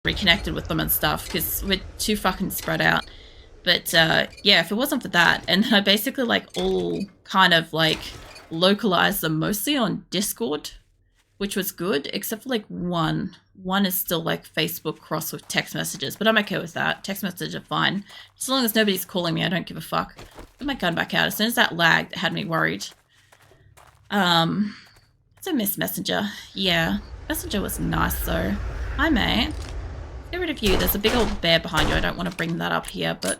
reconnected with them and stuff because we're too fucking spread out. But yeah, if it wasn't for that, and I basically like all kind of like localized them mostly on Discord, which was good, except for like one. One is still like Facebook cross with text messages, but I'm okay with that. Text messages are fine. As long as nobody's calling me, I don't give a fuck. Put my gun back out. As soon as that lagged, it had me worried. So Miss Messenger. Yeah, Messenger was nice though. Hi, mate. Get rid of you. There's a big old bear behind you. I don't want to bring that up here, but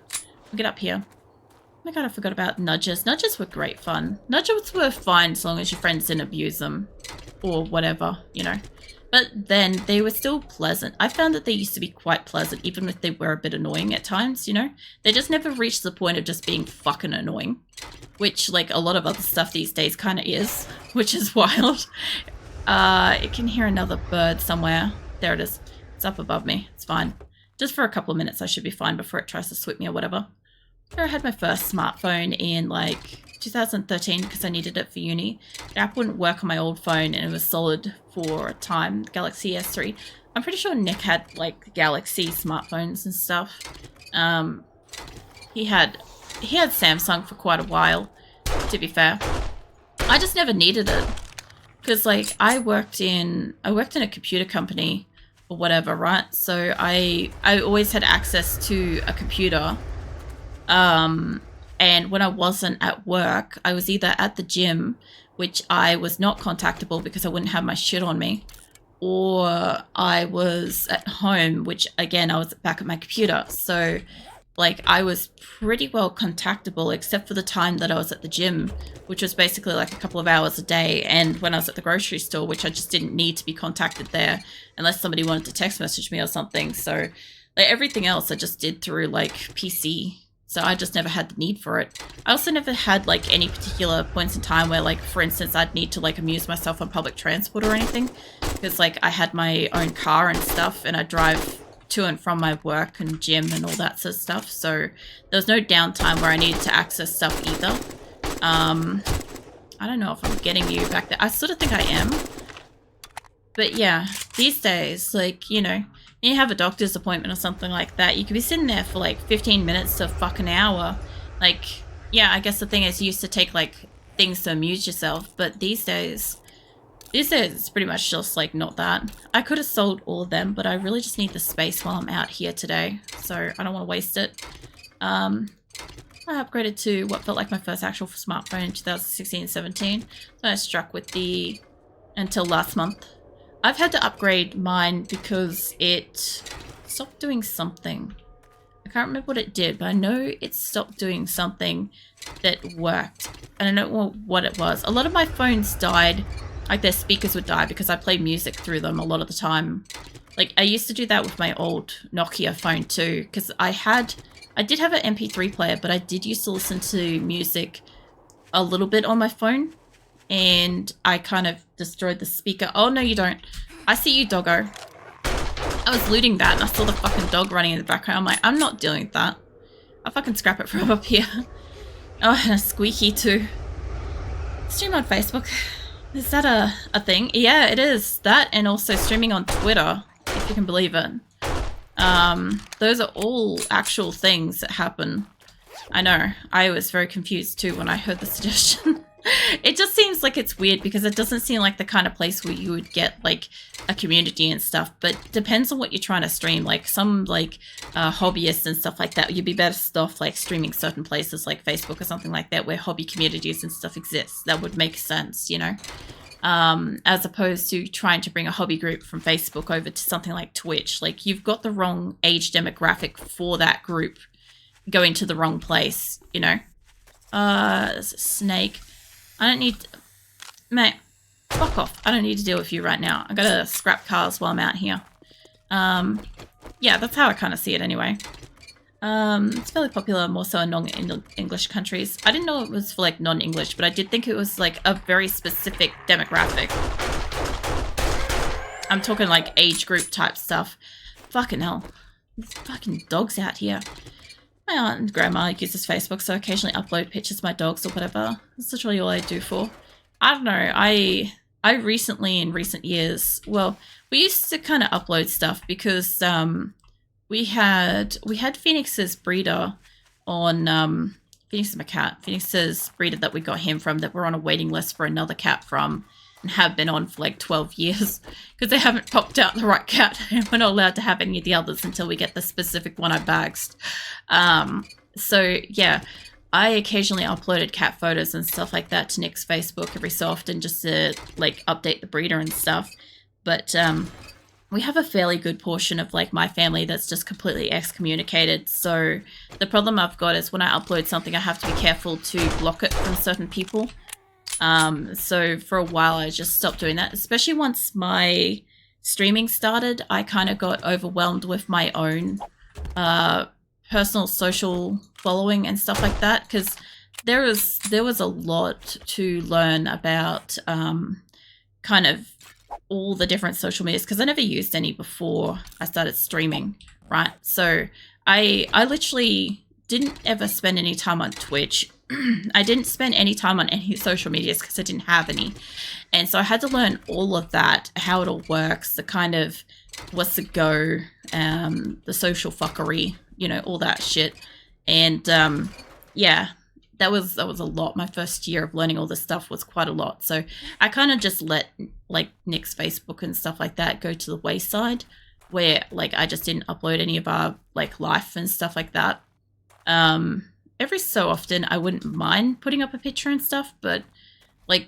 we'll get up here. Oh my god, I forgot about nudges. Nudges were great fun. Nudges were fine as long as your friends didn't abuse them. Or whatever, you know. But then they were still pleasant. I found that they used to be quite pleasant, even if they were a bit annoying at times, you know. They just never reached the point of just being fucking annoying. Which, like, a lot of other stuff these days kind of is. Which is wild. You can hear another bird somewhere. There it is. It's up above me. It's fine. Just for a couple of minutes I should be fine before it tries to swoop me or whatever. I had my first smartphone in, like, 2013 because I needed it for uni. The app wouldn't work on my old phone and it was solid for a time. Galaxy S3. I'm pretty sure Nick had like Galaxy smartphones and stuff. He had Samsung for quite a while, to be fair. I just never needed it because like I worked in a computer company or whatever, right? So I always had access to a computer. And when I wasn't at work, I was either at the gym, which I was not contactable because I wouldn't have my shit on me, or I was at home, which again, I was back at my computer. So like I was pretty well contactable except for the time that I was at the gym, which was basically like a couple of hours a day. And when I was at the grocery store, which I just didn't need to be contacted there unless somebody wanted to text message me or something. So like everything else I just did through like PC. So I just never had the need for it. I also never had like any particular points in time where like, for instance, I'd need to like amuse myself on public transport or anything. Because like I had my own car and stuff and I drive to and from my work and gym and all that sort of stuff. So there was no downtime where I needed to access stuff either. I don't know if I'm getting you back there. I sort of think I am. But yeah, these days, like, you know, you have a doctor's appointment or something like that, you could be sitting there for like 15 minutes to a fucking hour. Like, yeah, I guess the thing is you used to take like things to amuse yourself, but these days it's pretty much just like not that. I could have sold all of them, but I really just need the space while I'm out here today, so I don't want to waste it. I upgraded to what felt like my first actual smartphone in 2016-17, so I struck with the until last month. I've had to upgrade mine because it stopped doing something. I can't remember what it did, but I know it stopped doing something that worked. And I don't know what it was. A lot of my phones died, like their speakers would die because I played music through them a lot of the time. Like I used to do that with my old Nokia phone too, because I did have an MP3 player, but I did used to listen to music a little bit on my phone. And I kind of destroyed the speaker. Oh, no, you don't. I see you, doggo. I was looting that and I saw the fucking dog running in the background. I'm like, I'm not doing that. I'll fucking scrap it from up here. Oh, and a squeaky too. Stream on Facebook. Is that a thing? Yeah, it is. That and also streaming on Twitter, if you can believe it. Those are all actual things that happen. I know. I was very confused too when I heard the suggestion. It just seems like it's weird because it doesn't seem like the kind of place where you would get like a community and stuff, but depends on what you're trying to stream. Like some like hobbyists and stuff like that, you'd be better off like streaming certain places like Facebook or something like that where hobby communities and stuff exist. That would make sense, you know, as opposed to trying to bring a hobby group from Facebook over to something like Twitch. Like you've got the wrong age demographic for that group going to the wrong place, you know. There's a snake. I don't need... Mate, fuck off. I don't need to deal with you right now. I gotta scrap cars while I'm out here. Yeah, that's how I kind of see it anyway. It's fairly popular more so in non-English countries. I didn't know it was for like non-English, but I did think it was like a very specific demographic. I'm talking like age group type stuff. Fucking hell. There's fucking dogs out here. My aunt and grandma uses Facebook, so I occasionally upload pictures of my dogs or whatever. That's literally all I do for. I don't know, I I recently, in recent years, well, we used to kind of upload stuff because we had Phoenix's breeder on Phoenix is my cat. Phoenix's breeder that we got him from that we're on a waiting list for another cat from and have been on for like 12 years because they haven't popped out the right cat and we're not allowed to have any of the others until we get the specific one I bagged. So yeah, I occasionally uploaded cat photos and stuff like that to Nick's Facebook every so often just to like update the breeder and stuff. But we have a fairly good portion of like my family that's just completely excommunicated. So the problem I've got is when I upload something, I have to be careful to block it from certain people. So for a while, I just stopped doing that, especially once my streaming started. I kind of got overwhelmed with my own personal social following and stuff like that because there was a lot to learn about kind of all the different social medias because I never used any before I started streaming, right? So I literally didn't ever spend any time on Twitch. I didn't spend any time on any social medias because I didn't have any. And so I had to learn all of that, how it all works, the kind of what's the go, the social fuckery, all that shit. And yeah, that was a lot. My first year of learning all this stuff was quite a lot. So I kind of just let like Nick's Facebook and stuff like that go to the wayside where like I just didn't upload any of our like life and stuff like that. Every so often I wouldn't mind putting up a picture and stuff, but like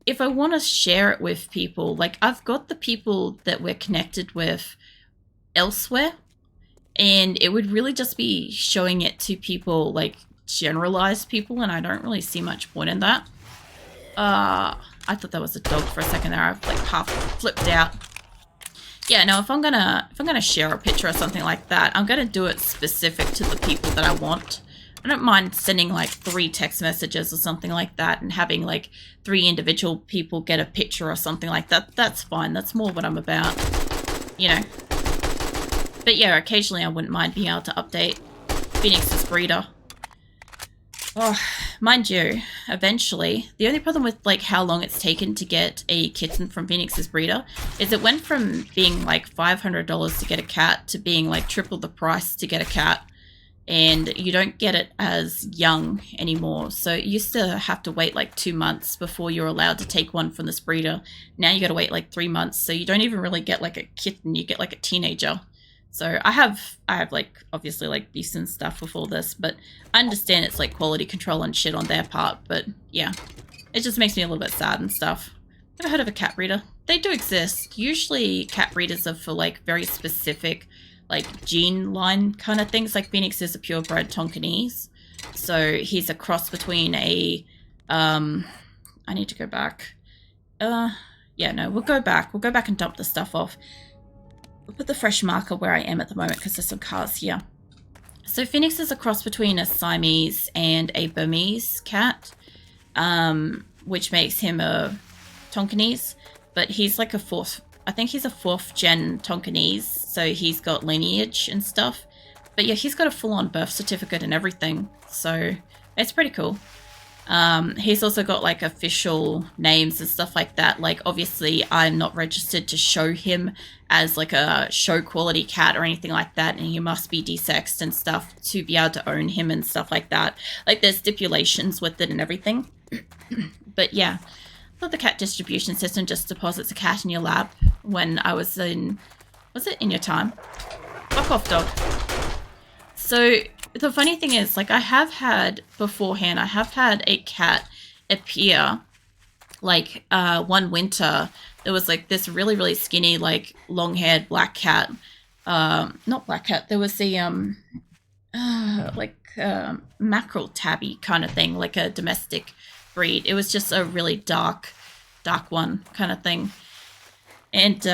if I want to share it with people, like I've got the people that we're connected with elsewhere and it would really just be showing it to people like generalized people and I don't really see much point in that. I thought that was a dog for a second there. I've like half flipped out. Yeah, no, if I'm gonna share a picture or something like that, I'm gonna do it specific to the people that I want. I don't mind sending like 3 text messages or something like that and having like 3 individual people get a picture or something like that. That's fine. That's more what I'm about, But yeah, occasionally I wouldn't mind being able to update Phoenix's breeder. Oh, mind you, eventually, the only problem with like how long it's taken to get a kitten from Phoenix's breeder is it went from being like $500 to get a cat to being like triple the price to get a cat. And you don't get it as young anymore. So you used to have to wait like 2 months before you're allowed to take one from this breeder. Now you got to wait like 3 months. So you don't even really get like a kitten. You get like a teenager. So I have like obviously like decent stuff with all this, but I understand it's like quality control and shit on their part. But yeah, it just makes me a little bit sad and stuff. Never heard of a cat breeder. They do exist. Usually cat breeders are for like very specific like gene line kind of things. Like Phoenix is a purebred Tonkinese, so he's a cross between a I need to go back. Yeah, no, we'll go back and dump the stuff off. We'll put the fresh marker where I am at the moment because there's some cars here. So Phoenix is a cross between a Siamese and a Burmese cat, which makes him a Tonkinese, but he's like I think he's a 4th gen Tonkinese, so he's got lineage and stuff. But yeah, he's got a full-on birth certificate and everything, so it's pretty cool. He's also got like official names and stuff like that. Like obviously I'm not registered to show him as like a show quality cat or anything like that, and he must be desexed and stuff to be able to own him and stuff like that. Like there's stipulations with it and everything. But yeah, I thought the cat distribution system just deposits a cat in your lap when I was in your time? Fuck off, dog. So the funny thing is, like I have had a cat appear like one winter. There was like this really, really skinny, like long-haired black cat. Not black cat. There was a mackerel tabby kind of thing, like a domestic breed. It was just a really dark one kind of thing. And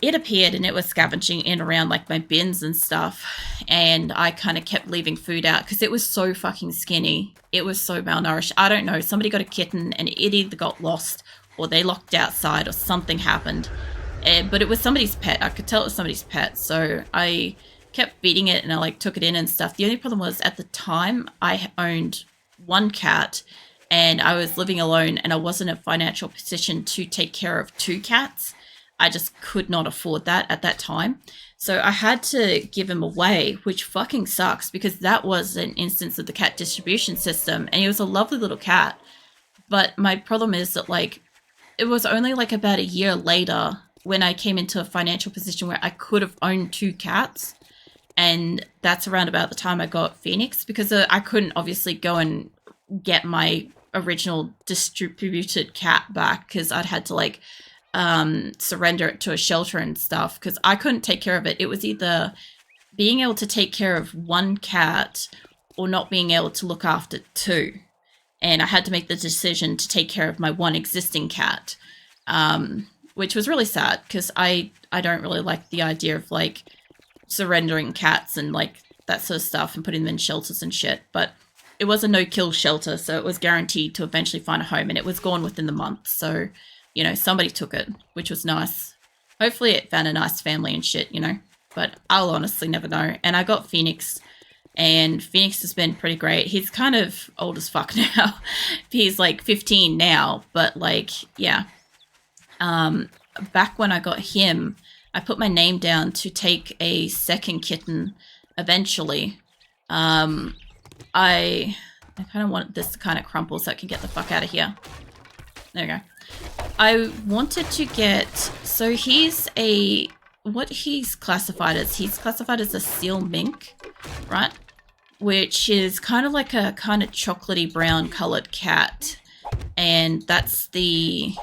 it appeared and it was scavenging in around like my bins and stuff. And I kind of kept leaving food out because it was so fucking skinny. It was so malnourished. I don't know. Somebody got a kitten and it either got lost or they locked outside or something happened. But it was somebody's pet. I could tell it was somebody's pet. So I kept feeding it and I like took it in and stuff. The only problem was at the time I owned one cat and I was living alone and I wasn't in a financial position to take care of 2 cats. I just could not afford that at that time. So I had to give him away, which fucking sucks because that was an instance of the cat distribution system and he was a lovely little cat. But my problem is that like it was only like about a year later when I came into a financial position where I could have owned 2 cats. And that's around about the time I got Phoenix because I couldn't obviously go and get my original distributed cat back because I'd had to like surrender it to a shelter and stuff because I couldn't take care of it. It was either being able to take care of 1 cat or not being able to look after 2. And I had to make the decision to take care of my 1 existing cat, which was really sad because I don't really like the idea of like surrendering cats and like that sort of stuff and putting them in shelters and shit. But it was a no-kill shelter, so it was guaranteed to eventually find a home and it was gone within the month. So, you know, somebody took it, which was nice. Hopefully it found a nice family and shit, you know, but I'll honestly never know. And I got Phoenix. And Phoenix has been pretty great. He's kind of old as fuck now. He's like 15 now, but like, yeah. Back when I got him, I put my name down to take a second kitten eventually. I kind of want this to kind of crumple so I can get the fuck out of here. There we go. I wanted to get, so what he's classified as a seal mink, right? Which is kind of like a kind of chocolatey brown colored cat. And that's the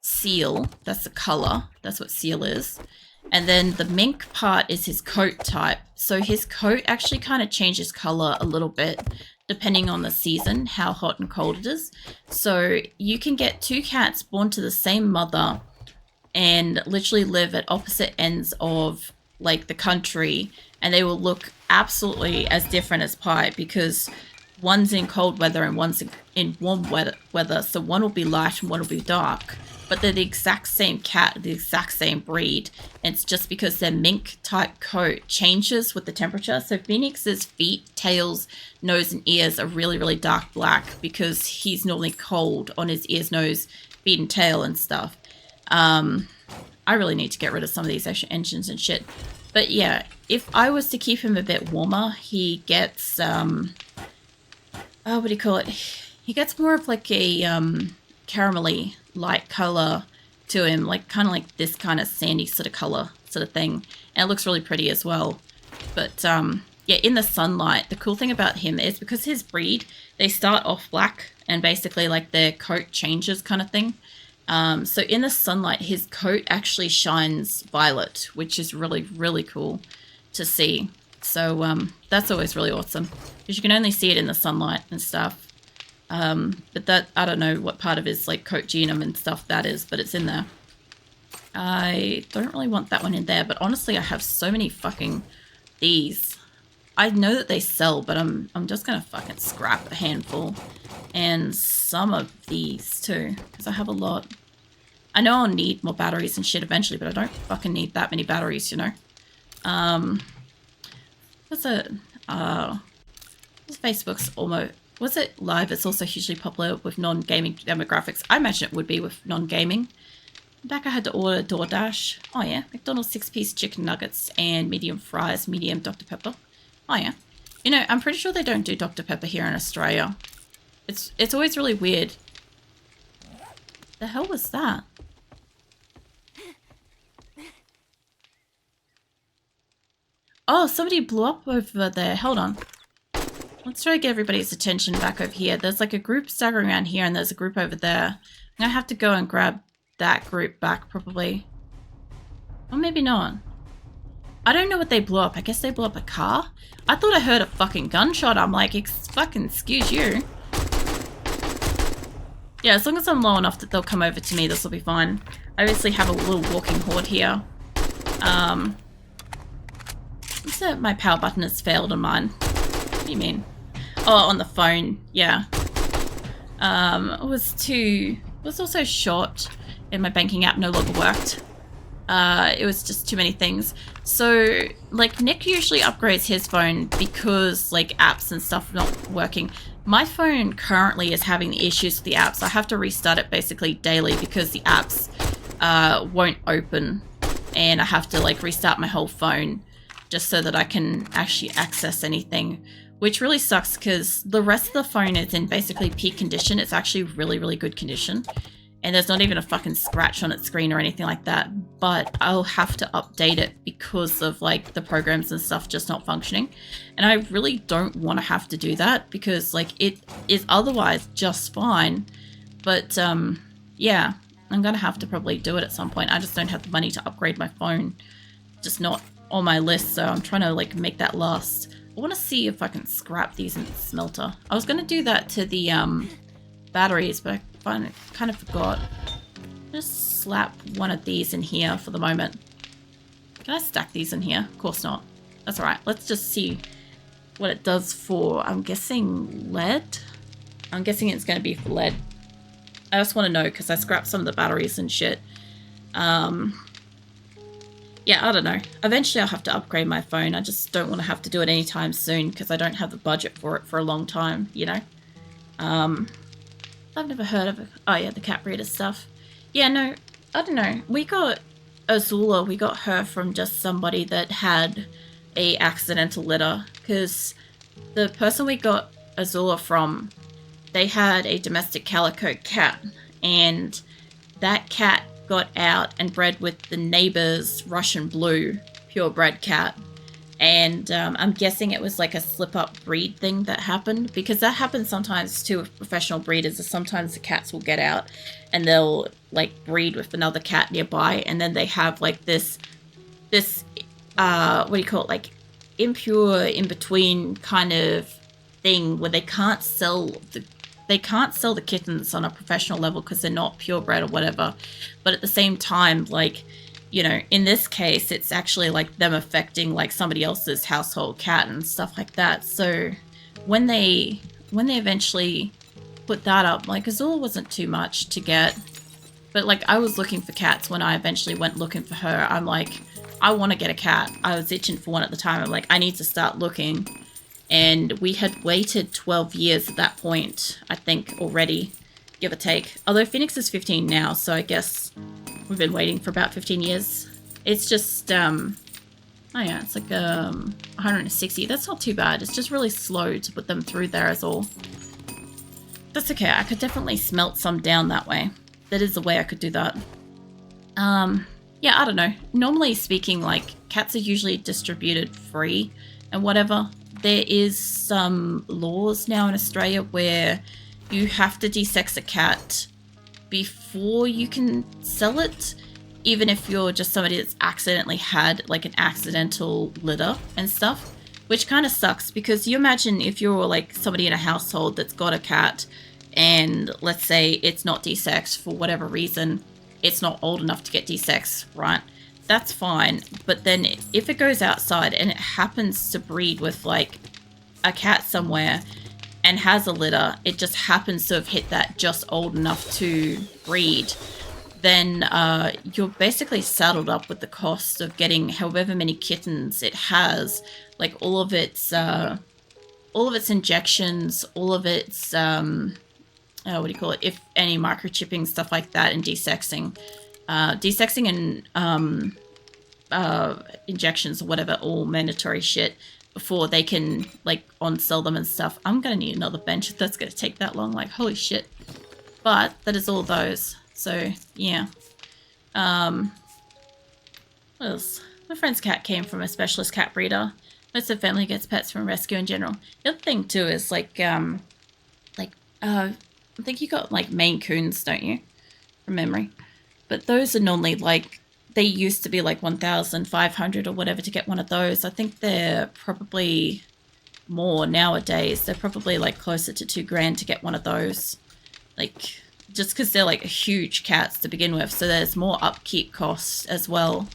seal. That's the color. That's what seal is. And then the mink part is his coat type. So his coat actually kind of changes color a little bit depending on the season, how hot and cold it is. So you can get 2 cats born to the same mother and literally live at opposite ends of like the country, and they will look absolutely as different as pie because one's in cold weather and one's in warm weather. So one will be light and one will be dark, but they're the exact same cat, the exact same breed. And it's just because their mink type coat changes with the temperature. So Phoenix's feet, tails, nose, and ears are really, really dark black because he's normally cold on his ears, nose, feet, and tail and stuff. I really need to get rid of some of these extra engines and shit. But yeah, if I was to keep him a bit warmer, he gets, what do you call it? He gets more of like a caramelly light color to him, like kind of like this kind of sandy sort of color sort of thing. And it looks really pretty as well. But yeah, in the sunlight, the cool thing about him is because his breed, they start off black and basically like their coat changes kind of thing. So in the sunlight, his coat actually shines violet, which is really, really cool to see. So that's always really awesome because you can only see it in the sunlight and stuff. But that, I don't know what part of his like coat genome and stuff that is, but it's in there. I don't really want that one in there, but honestly, I have so many fucking these. I know that they sell, but I'm just gonna fucking scrap a handful. And some of these too, because I have a lot. I know I'll need more batteries and shit eventually, but I don't fucking need that many batteries, you know? Facebook's almost, was it live? It's also hugely popular with non-gaming demographics. I imagine it would be with non-gaming. Back I had to order DoorDash. Oh yeah, McDonald's 6-piece chicken nuggets and medium fries, medium Dr. Pepper. Oh yeah. You know, I'm pretty sure they don't do Dr. Pepper here in Australia. It's always really weird. The hell was that? Oh, somebody blew up over there. Hold on. Let's try to get everybody's attention back over here. There's like a group staggering around here and there's a group over there. I'm gonna have to go and grab that group back probably. Or maybe not. I don't know what they blew up. I guess they blew up a car? I thought I heard a fucking gunshot. I'm like, fucking excuse you. Yeah, as long as I'm low enough that they'll come over to me, this will be fine. I obviously have a little walking horde here. So my power button has failed on mine. What do you mean? Oh, on the phone, yeah. It was also short and my banking app no longer worked. It was just too many things. So, like, Nick usually upgrades his phone because, like, apps and stuff not working. My phone currently is having the issues with the apps. I have to restart it basically daily because the apps won't open. And I have to, like, restart my whole phone just so that I can actually access anything. Which really sucks because the rest of the phone is in basically peak condition. It's actually really, really good condition. And there's not even a fucking scratch on its screen or anything like that. But I'll have to update it because of, like, the programs and stuff just not functioning. And I really don't want to have to do that because, like, it is otherwise just fine. But, yeah, I'm going to have to probably do it at some point. I just don't have the money to upgrade my phone. Just not on my list, so I'm trying to, like, make that last. I want to see if I can scrap these in the smelter. I was going to do that to the, batteries, but I kind of forgot. Just slap one of these in here for the moment. Can I stack these in here? Of course not. That's alright. Let's just see what it does for, I'm guessing, lead? I'm guessing it's going to be for lead. I just want to know because I scrapped some of the batteries and shit. Yeah, I don't know. Eventually I'll have to upgrade my phone. I just don't want to have to do it anytime soon because I don't have the budget for it for a long time, you know? I've never heard of it. Oh yeah, the cat breeder stuff. Yeah, no, I don't know. We got Azula, we got her from just somebody that had a accidental litter because the person we got Azula from, they had a domestic calico cat and that cat got out and bred with the neighbor's Russian blue purebred cat. And I'm guessing it was like a slip-up breed thing that happened because that happens sometimes too with professional breeders. Is sometimes the cats will get out and they'll like breed with another cat nearby, and then they have like this what do you call it, like impure in between kind of thing where they can't sell the kittens on a professional level because they're not purebred or whatever. But at the same time, like, you know, in this case, it's actually like them affecting like somebody else's household cat and stuff like that. So when they eventually put that up, like Azula wasn't too much to get, but like I was looking for cats when I eventually went looking for her. I'm like, I want to get a cat. I was itching for one at the time. I'm like, I need to start looking. And we had waited 12 years at that point, I think, already, give or take. Although Phoenix is 15 now, so I guess we've been waiting for about 15 years. It's just, oh yeah, it's like 160. That's not too bad. It's just really slow to put them through there is all. That's okay. I could definitely smelt some down that way. That is the way I could do that. Yeah, I don't know. Normally speaking, like, cats are usually distributed free and whatever. There is some laws now in Australia where you have to desex a cat before you can sell it, even if you're just somebody that's accidentally had like an accidental litter and stuff, which kind of sucks because you imagine if you're like somebody in a household that's got a cat and let's say it's not desexed for whatever reason, it's not old enough to get desexed, right? That's fine. But then if it goes outside and it happens to breed with like a cat somewhere and has a litter, it just happens to have hit that just old enough to breed, then you're basically saddled up with the cost of getting however many kittens it has, like all of its injections, all of its what do you call it, if any microchipping, stuff like that, and desexing and injections or whatever, all mandatory shit before they can like on-sell them and stuff. I'm gonna need another bench if that's gonna take that long, like holy shit. But that is all those. So yeah. What else? My friend's cat came from a specialist cat breeder. Most of the family gets pets from rescue in general. The other thing too is like I think you got like Maine Coons, don't you? From memory. But those are normally like, they used to be like 1,500 or whatever to get one of those. I think they're probably more nowadays. They're probably like closer to $2,000 to get one of those. Like, just because they're like huge cats to begin with. So there's more upkeep costs as well.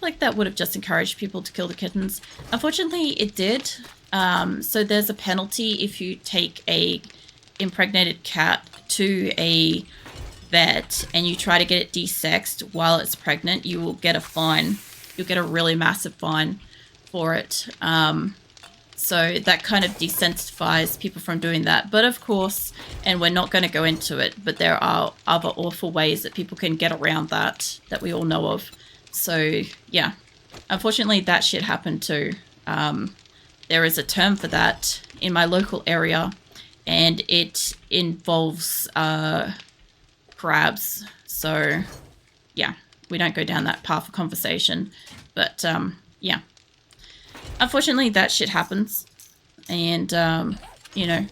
Like that would have just encouraged people to kill the kittens. Unfortunately, it did. So there's a penalty if you take a impregnated cat to a vet and you try to get it desexed while it's pregnant, you will get a fine. You'll get a really massive fine for it. So that kind of desensitizes people from doing that. But of course, and we're not going to go into it, but there are other awful ways that people can get around that we all know of. So yeah, unfortunately that shit happened too. There is a term for that in my local area, and it involves crabs. So yeah, we don't go down that path of conversation. But yeah. Unfortunately, that shit happens, and, you know,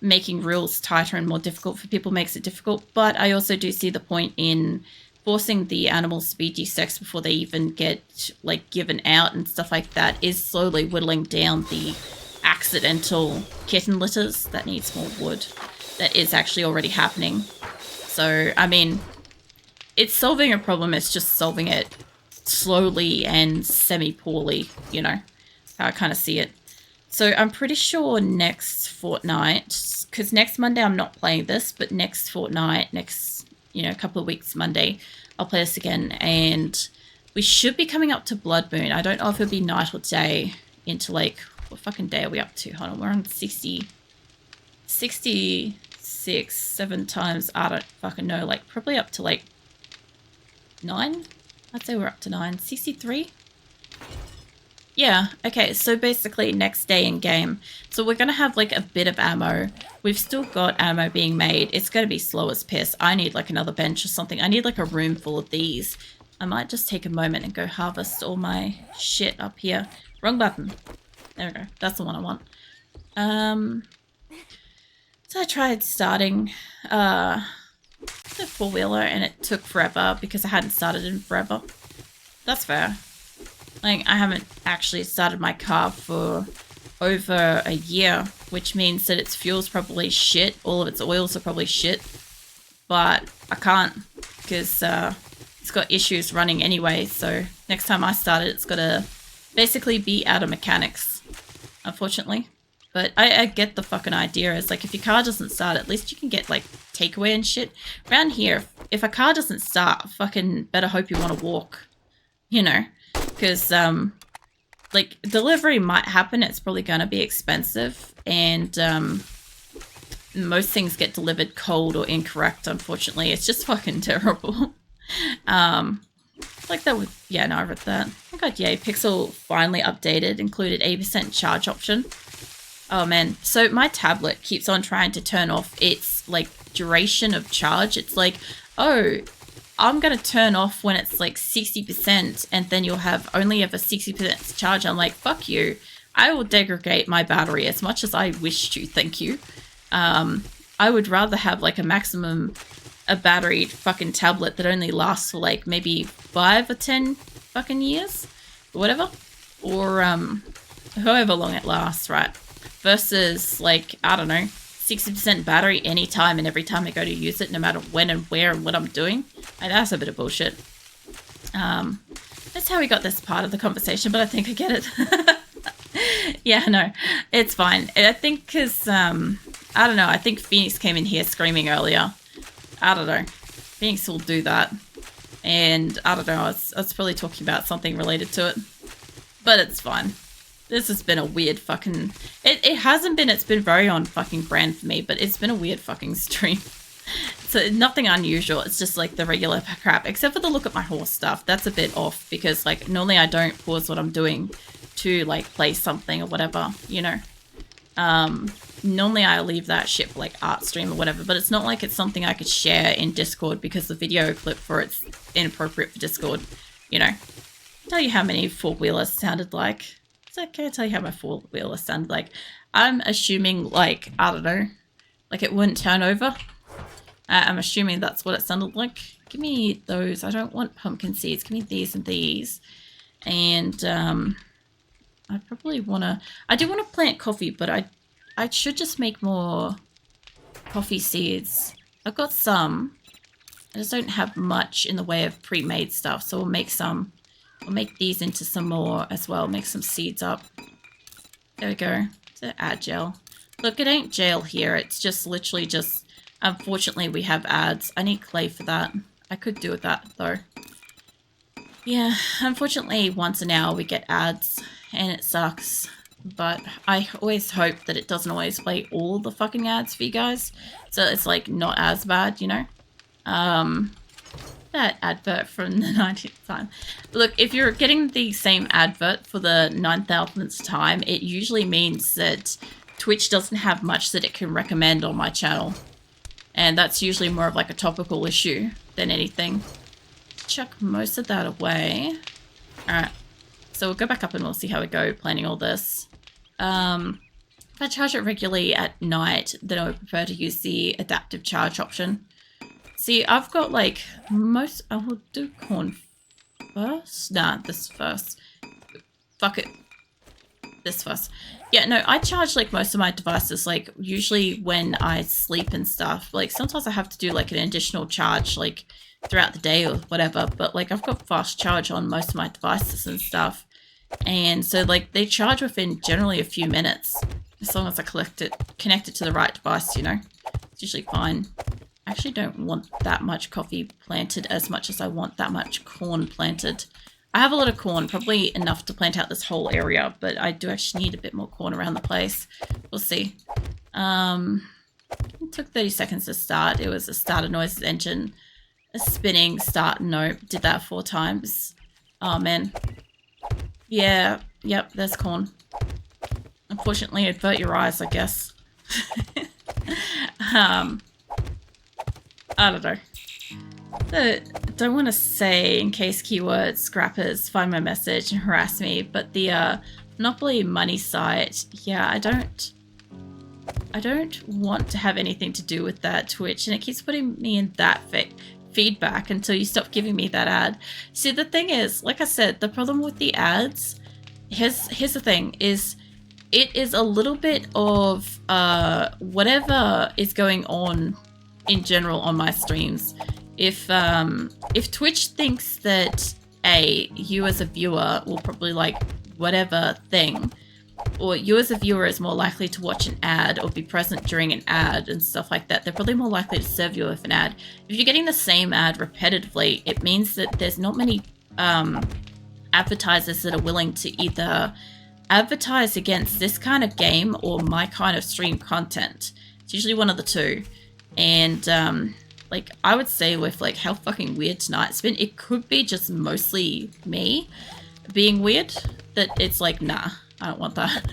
making rules tighter and more difficult for people makes it difficult, but I also do see the point in forcing the animals to be desexed before they even get, like, given out and stuff like that is slowly whittling down the accidental kitten litters that needs more wood that is actually already happening. So, I mean, it's solving a problem, it's just solving it slowly and semi-poorly, you know. I kind of see it. So I'm pretty sure next fortnight, because next Monday I'm not playing this, but next fortnight, next, you know, couple of weeks Monday, I'll play this again, and we should be coming up to Blood Moon. I don't know if it'll be night or day into, like, what fucking day are we up to? Hold on, we're on 66, 7 times, I don't fucking know, like, probably up to, like, 9? I'd say we're up to 9. 63? Yeah, okay, so basically next day in game. So we're going to have like a bit of ammo. We've still got ammo being made. It's going to be slow as piss. I need like another bench or something. I need like a room full of these. I might just take a moment and go harvest all my shit up here. Wrong button. There we go. That's the one I want. So I tried starting the four-wheeler and it took forever because I hadn't started in forever. That's fair. Like, I haven't actually started my car for over a year, which means that its fuel's probably shit. All of its oils are probably shit. But I can't because it's got issues running anyway. So next time I start it, it's got to basically be out of mechanics, unfortunately. But I get the fucking idea. It's like if your car doesn't start, at least you can get like takeaway and shit. Around here, if a car doesn't start, fucking better hope you want to walk, you know. Because, like, delivery might happen. It's probably going to be expensive. And most things get delivered cold or incorrect, unfortunately. It's just fucking terrible. Like that with... Yeah, no, I read that. Oh god, yay. Pixel finally updated. Included 80% charge option. Oh, man. So my tablet keeps on trying to turn off its, like, duration of charge. It's like, oh... I'm going to turn off when it's like 60% and then you'll have only ever 60% charge. I'm like, fuck you. I will degrade my battery as much as I wish to, thank you. I would rather have like a batteried fucking tablet that only lasts for like maybe 5 or 10 fucking years or whatever. Or however long it lasts, right? Versus like, I don't know, 60% battery anytime and every time I go to use it, no matter when and where and what I'm doing. And that's a bit of bullshit. That's how we got this part of the conversation, but I think I get it. Yeah, no, it's fine. I think because, I don't know, I think Phoenix came in here screaming earlier. I don't know. Phoenix will do that. And I don't know, I was probably talking about something related to it. But it's fine. This has been a weird fucking... It hasn't been, it's been very on fucking brand for me, but it's been a weird fucking stream. So nothing unusual, it's just like the regular crap, except for the look at my horse stuff. That's a bit off because like normally I don't pause what I'm doing to like play something or whatever, you know. Normally I leave that shit for like art stream or whatever, but it's not like it's something I could share in Discord because the video clip for it's inappropriate for Discord, you know. Tell you how many four-wheelers sounded like. It's okay to tell you how my four-wheeler sounded like. I'm assuming, like, I don't know, like it wouldn't turn over. I'm assuming that's what it sounded like. Give me those. I don't want pumpkin seeds. Give me these and these. And I probably want to... I do want to plant coffee, but I should just make more coffee seeds. I've got some. I just don't have much in the way of pre-made stuff, so we'll make some. We'll make these into some more as well. Make some seeds up. There we go. To add gel. Look, it ain't gel here. It's just literally just Unfortunately, we have ads. I need clay for that. I could do with that, though. Yeah, unfortunately, once an hour we get ads, and it sucks. But I always hope that it doesn't always play all the fucking ads for you guys. So it's, like, not as bad, you know? That advert from the 19th time. Look, if you're getting the same advert for the 9,000th time, it usually means that Twitch doesn't have much that it can recommend on my channel. And that's usually more of like a topical issue than anything. Chuck most of that away. Alright, so we'll go back up and we'll see how we go planning all this. If I charge it regularly at night, then I would prefer to use the adaptive charge option. See, I've got like most... I will do corn first. Nah, this first. Fuck it. This first. Yeah, no, I charge like most of my devices, like usually when I sleep and stuff. Like sometimes I have to do like an additional charge like throughout the day or whatever, but like I've got fast charge on most of my devices and stuff. And so like they charge within generally a few minutes, as long as I connect it to the right device, you know. It's usually fine. I actually don't want that much coffee planted as much as I want that much corn planted. I have a lot of corn, probably enough to plant out this whole area, but I do actually need a bit more corn around the place. We'll see. It took 30 seconds to start. It was a starter noises engine, a spinning start. Nope, did that 4 times. Oh man. Yeah, yep, there's corn. Unfortunately, avert your eyes, I guess. I don't know. I don't want to say in case keyword scrappers find my message and harass me, but the Monopoly money site, yeah, I don't want to have anything to do with that, Twitch, and it keeps putting me in that feedback until you stop giving me that ad. See, the thing is, like I said, the problem with the ads, here's the thing, is it is a little bit of whatever is going on in general on my streams. If Twitch thinks that you as a viewer will probably like whatever thing, or you as a viewer is more likely to watch an ad or be present during an ad and stuff like that, they're probably more likely to serve you with an ad. If you're getting the same ad repetitively, it means that there's not many advertisers that are willing to either advertise against this kind of game or my kind of stream content. It's usually one of the two. And like I would say with like how fucking weird tonight's been, it could be just mostly me being weird, that it's like, nah, I don't want that.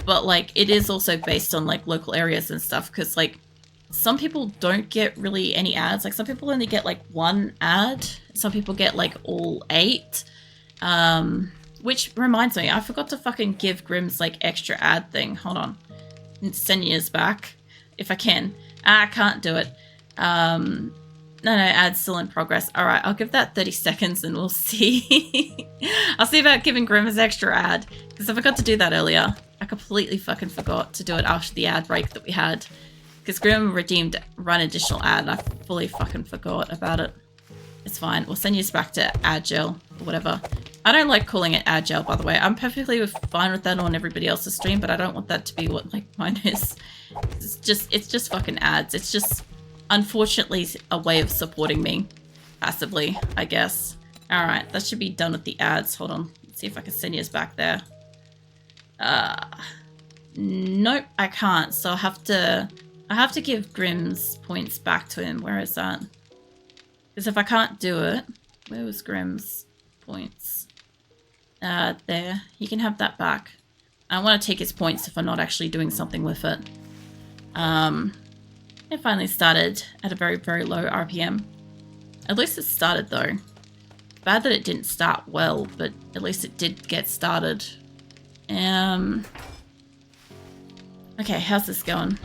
But like it is also based on like local areas and stuff, because like some people don't get really any ads. Like some people only get like 1 ad, some people get like all 8. Which reminds me, I forgot to fucking give Grimm's like extra ad thing. Hold on, it's 10 years back if I can. I can't do it. No, ad's still in progress. Alright, I'll give that 30 seconds and we'll see. I'll see about giving Grimm his extra ad, because I forgot to do that earlier. I completely fucking forgot to do it after the ad break that we had, because Grimm redeemed run additional ad and I fully fucking forgot about it. It's fine. We'll send you back to Agile or whatever. I don't like calling it Agile, by the way. I'm perfectly fine with that on everybody else's stream, but I don't want that to be what like mine is. It's just fucking ads. It's just unfortunately a way of supporting me passively, I guess. All right, that should be done with the ads. Hold on. Let's see if I can send you back there. Nope, I can't. So I have to give Grimm's points back to him. Where is that? Because if I can't do it, where was Grimm's points? There. You can have that back. I want to take his points if I'm not actually doing something with it. It finally started at a very, very low RPM. At least it started though. Bad that it didn't start well, but at least it did get started. Okay, how's this going?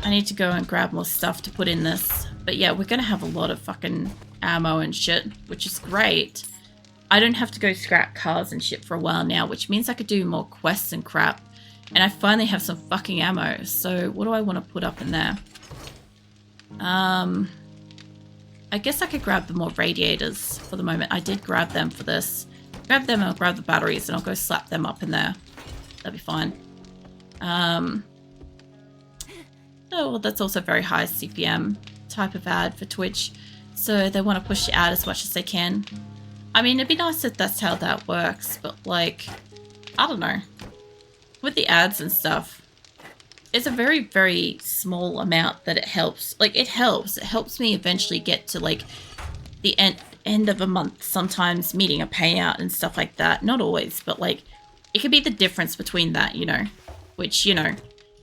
I need to go and grab more stuff to put in this. But yeah, we're gonna have a lot of fucking ammo and shit, which is great. I don't have to go scrap cars and shit for a while now, which means I could do more quests and crap. And I finally have some fucking ammo. So what do I want to put up in there? I guess I could grab the more radiators for the moment. I did grab them for this. Grab them and I'll grab the batteries and I'll go slap them up in there. That'd be fine. Oh, well, that's also very high CPM. type of ad for Twitch, so they want to push it out as much as they can. I mean, it'd be nice if that's how that works, but like, I don't know. With the ads and stuff, it's a very, very small amount that it helps. Like, it helps me eventually get to like the end of a month, sometimes meeting a payout and stuff like that. Not always, but like, it could be the difference between that, you know, which, you know,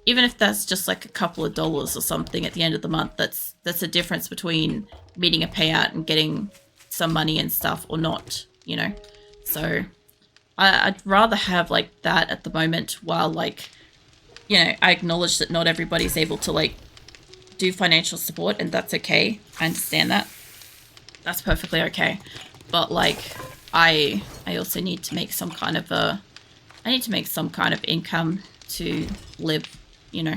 even if that's just like a couple of dollars or something at the end of the month, that's a difference between meeting a payout and getting some money and stuff or not, you know. So I'd rather have like that at the moment, while like, you know, I acknowledge that not everybody's able to like do financial support, and that's okay. I understand that. That's perfectly okay. But like, I also need to make some kind of income to live, you know.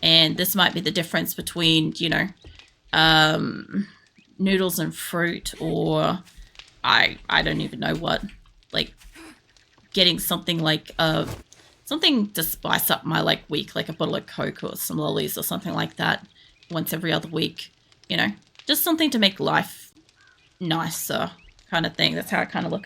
And this might be the difference between, you know, noodles and fruit, or I don't even know what, like getting something like something to spice up my like week, like a bottle of Coke or some lollies or something like that once every other week, you know, just something to make life nicer kind of thing. That's how I kind of look at